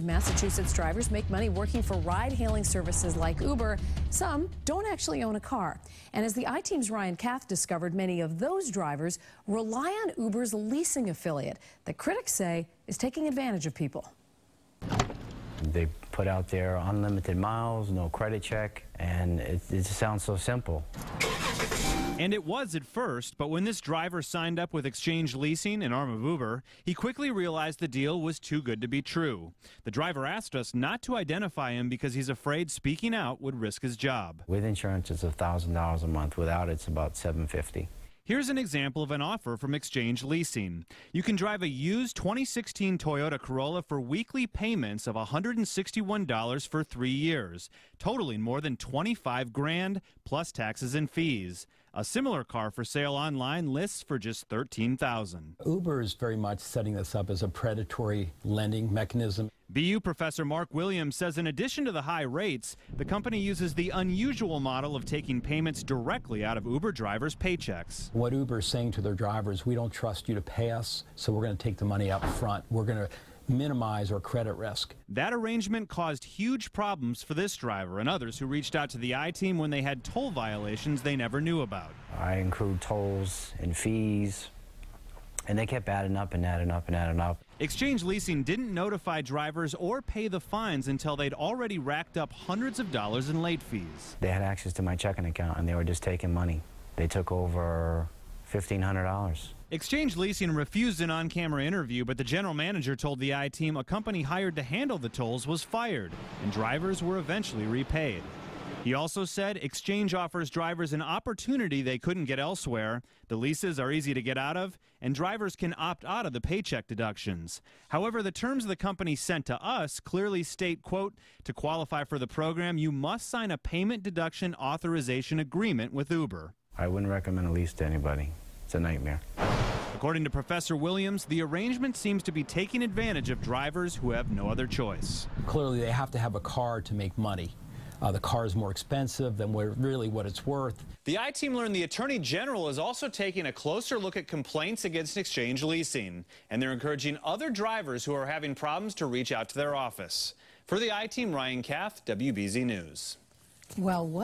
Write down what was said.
Massachusetts drivers make money working for ride-hailing services like Uber. Some don't actually own a car. And as the I-Team's Ryan Kath discovered, many of those drivers rely on Uber's leasing affiliate that critics say is taking advantage of people. They put out there unlimited miles, no credit check, and it just sounds so simple. And it was at first, but when this driver signed up with Exchange Leasing, an arm of Uber, he quickly realized the deal was too good to be true. The driver asked us not to identify him because he's afraid speaking out would risk his job. With insurance, it's $1,000 a month. Without, it's about $750. Here's an example of an offer from Exchange Leasing. You can drive a used 2016 Toyota Corolla for weekly payments of $161 for 3 years, totaling more than $25 grand plus taxes and fees. A similar car for sale online lists for just $13,000. Uber is very much setting this up as a predatory lending mechanism. BU professor Mark Williams says in addition to the high rates, the company uses the unusual model of taking payments directly out of Uber drivers' paychecks. What Uber is saying to their drivers, we don't trust you to pay us, so we're going to take the money up front. We're going to minimize our credit risk. That arrangement caused huge problems for this driver and others who reached out to the I-Team when they had toll violations they never knew about. I include tolls and fees, and they kept adding up and adding up and adding up. Exchange Leasing didn't notify drivers or pay the fines until they'd already racked up hundreds of dollars in late fees. They had access to my checking account, and they were just taking money. They took over $1,500. Exchange Leasing refused an on-camera interview, but the general manager told the I-Team a company hired to handle the tolls was fired, and drivers were eventually repaid. He also said Exchange offers drivers an opportunity they couldn't get elsewhere. The leases are easy to get out of, and drivers can opt out of the paycheck deductions. However, the terms the company sent to us clearly state, quote, to qualify for the program, you must sign a payment deduction authorization agreement with Uber. I wouldn't recommend a lease to anybody. It's a nightmare. According to Professor Williams, the arrangement seems to be taking advantage of drivers who have no other choice. Clearly, they have to have a car to make money. The car is more expensive than really what it's worth. The I-Team learned the Attorney General is also taking a closer look at complaints against Exchange Leasing, and they're encouraging other drivers who are having problems to reach out to their office. For the I-Team, Ryan Kath, WBZ News. Well,